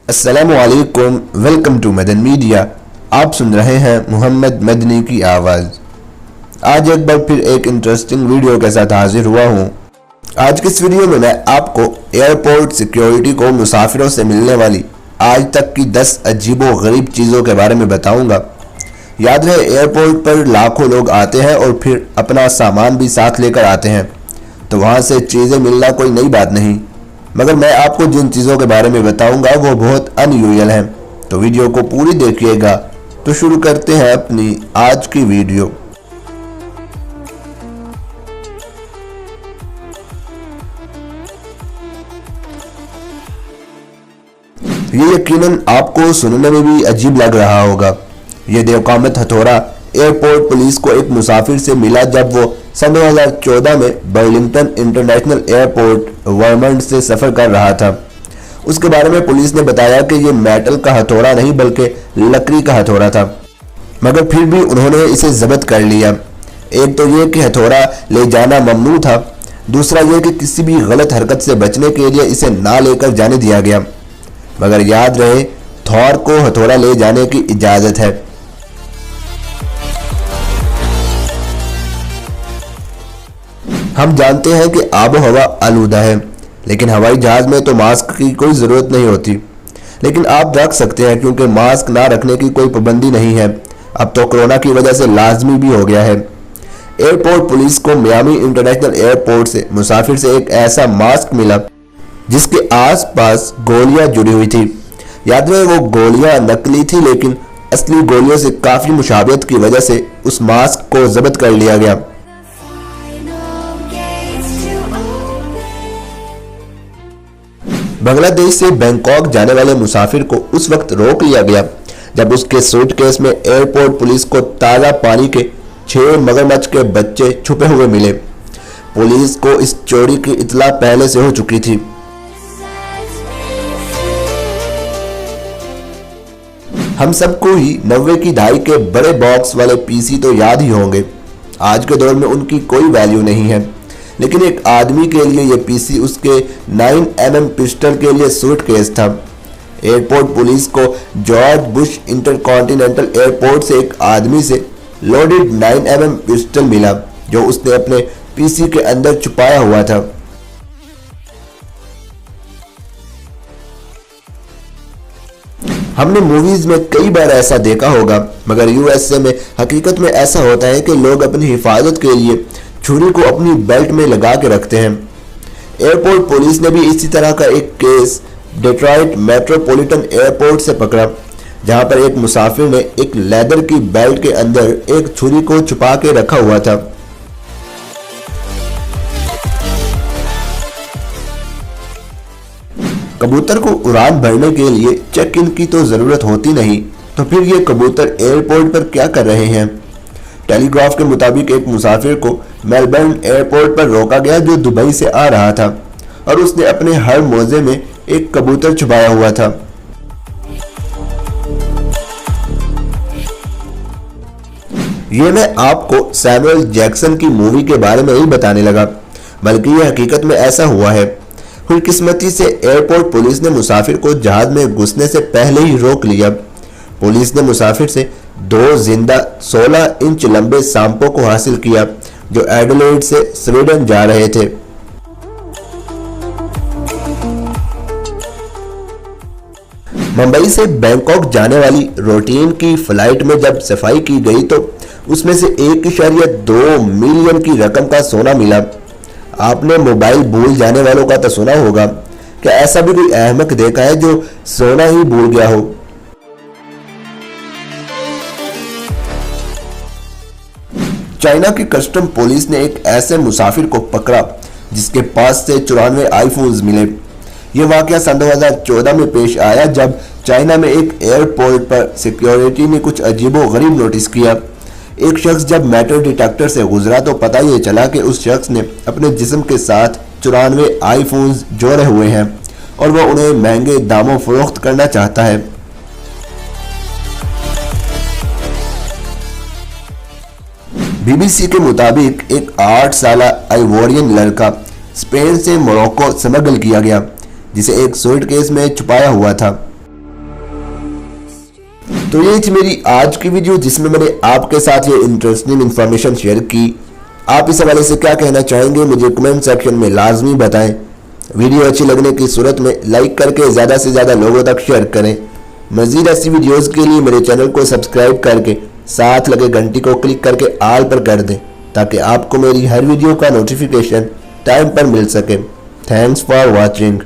अस्सलामुअलैकुम, welcome to Madan media. आप सुन रहे हैं मोहम्मद मदनी की आवाज़। आज एक बार फिर एक इंटरेस्टिंग वीडियो के साथ हाजिर हुआ हूँ। आज की इस वीडियो में मैं आपको एयरपोर्ट सिक्योरिटी को मुसाफिरों से मिलने वाली आज तक की 10 अजीबो गरीब चीज़ों के बारे में बताऊँगा। याद रहे, एयरपोर्ट पर लाखों लोग आते हैं और फिर अपना सामान भी साथ लेकर आते हैं, तो वहाँ से चीज़ें मिलना कोई नई बात नहीं। मगर मैं आपको जिन चीज़ों के बारे में बताऊंगा वो बहुत अनयूजुअल हैं, तो वीडियो को पूरी देखिएगा। तो शुरू करते हैं अपनी आज की वीडियो। ये यकीनन आपको सुनने में भी अजीब लग रहा होगा। ये देवकामत हथौड़ा एयरपोर्ट पुलिस को एक मुसाफिर से मिला जब वो सन 2014 में बर्लिंगटन इंटरनेशनल एयरपोर्ट वर्मंड से सफ़र कर रहा था। उसके बारे में पुलिस ने बताया कि ये मेटल का हथौड़ा नहीं बल्कि लकड़ी का हथौड़ा था, मगर फिर भी उन्होंने इसे जब्त कर लिया। एक तो ये कि हथौड़ा ले जाना ममनू था, दूसरा ये कि किसी भी गलत हरकत से बचने के लिए इसे ना लेकर जाने दिया गया। मगर याद रहे, थॉर को हथौड़ा ले जाने की इजाज़त है। हम जानते हैं कि आबो हवा आलूदा है, लेकिन हवाई जहाज़ में तो मास्क की कोई ज़रूरत नहीं होती, लेकिन आप रख सकते हैं क्योंकि मास्क ना रखने की कोई पाबंदी नहीं है। अब तो कोरोना की वजह से लाजमी भी हो गया है। एयरपोर्ट पुलिस को मियामी इंटरनेशनल एयरपोर्ट से मुसाफिर से एक ऐसा मास्क मिला जिसके आसपास गोलियां जुड़ी हुई थी। याद रहे, वो गोलियां नकली थी, लेकिन असली गोलियों से काफ़ी मुशाबियत की वजह से उस मास्क को जब्त कर लिया गया। बांग्लादेश से बैंकॉक जाने वाले मुसाफिर को उस वक्त रोक लिया गया जब उसके सूटकेस में एयरपोर्ट पुलिस को ताज़ा पानी के 6 मगरमच्छ के बच्चे छुपे हुए मिले। पुलिस को इस चोरी की इत्तला पहले से हो चुकी थी। हम सबको ही 90 की दहाई के बड़े बॉक्स वाले पीसी तो याद ही होंगे। आज के दौर में उनकी कोई वैल्यू नहीं है, लेकिन एक आदमी के लिए यह पीसी उसके 9mm पिस्टल के लिए सूटकेस था। एयरपोर्ट पुलिस को जॉर्ज बुश इंटरकॉन्टिनेंटल एयरपोर्ट से एक आदमी से लोडेड 9mm पिस्टल मिला जो उसने अपने पीसी के अंदर छुपाया हुआ था। हमने मूवीज में कई बार ऐसा देखा होगा, मगर यूएसए में हकीकत में ऐसा होता है कि लोग अपनी हिफाजत के लिए छुरी को अपनी बेल्ट में लगा के रखते हैं। एयरपोर्ट पुलिस ने भी इसी तरह का एक केस डेट्रॉइट मेट्रोपॉलिटन एयरपोर्ट से पकड़ा, जहां पर एक मुसाफिर ने एक लेदर की बेल्ट के अंदर एक छुरी को छुपा के रखा हुआ था। कबूतर को उड़ान भरने के लिए चेक इन की तो जरूरत होती नहीं, तो फिर ये कबूतर एयरपोर्ट पर क्या कर रहे हैं? टेलीग्राफ के मुताबिक एक मुसाफिर को मेलबर्न एयरपोर्ट पर रोका गया जो दुबई से आ रहा था और उसने अपने हर मोजे में एक कबूतर छुपाया हुआ था। ये मैं आपको सैमुअल जैक्सन की मूवी के बारे में नहीं बताने लगा, बल्कि यह हकीकत में ऐसा हुआ है। खुशकिस्मती से एयरपोर्ट पुलिस ने मुसाफिर को जहाज में घुसने से पहले ही रोक लिया। पुलिस ने मुसाफिर से 2 जिंदा 16 इंच लंबे सांपों को हासिल किया जो एडिलेड से स्वीडन जा रहे थे। मुंबई से बैंकॉक जाने वाली रूटीन की फ्लाइट में जब सफाई की गई तो उसमें से 1.2 मिलियन की रकम का सोना मिला। आपने मोबाइल भूल जाने वालों का तो सुना होगा, क्या ऐसा भी कोई अहमक देखा है जो सोना ही भूल गया हो? चाइना की कस्टम पुलिस ने एक ऐसे मुसाफिर को पकड़ा जिसके पास से 94 आईफोन्स मिले। ये वाकया सन 2014 में पेश आया जब चाइना में एक एयरपोर्ट पर सिक्योरिटी ने कुछ अजीबो गरीब नोटिस किया। एक शख्स जब मेटल डिटेक्टर से गुजरा तो पता ये चला कि उस शख्स ने अपने जिस्म के साथ 94 आईफोन्स जोड़े हुए हैं और वह उन्हें महंगे दामों फरोख्त करना चाहता है। बीबीसी के मुताबिक एक 8 साला आइवोरियन लड़का स्पेन से मोरक्को स्मगल किया गया, जिसे एक सूटकेस में छुपाया हुआ था। तो ये थी मेरी आज की वीडियो जिसमें मैंने आपके साथ ये इंटरेस्टिंग इन्फॉर्मेशन शेयर की। आप इस हवाले से क्या कहना चाहेंगे मुझे कमेंट सेक्शन में लाजमी बताएं। वीडियो अच्छी लगने की सूरत में लाइक करके ज़्यादा से ज़्यादा लोगों तक शेयर करें। मज़ीद ऐसी वीडियोज़ के लिए मेरे चैनल को सब्सक्राइब करके साथ लगे घंटी को क्लिक करके ऑल पर कर दें ताकि आपको मेरी हर वीडियो का नोटिफिकेशन टाइम पर मिल सके। Thanks for watching.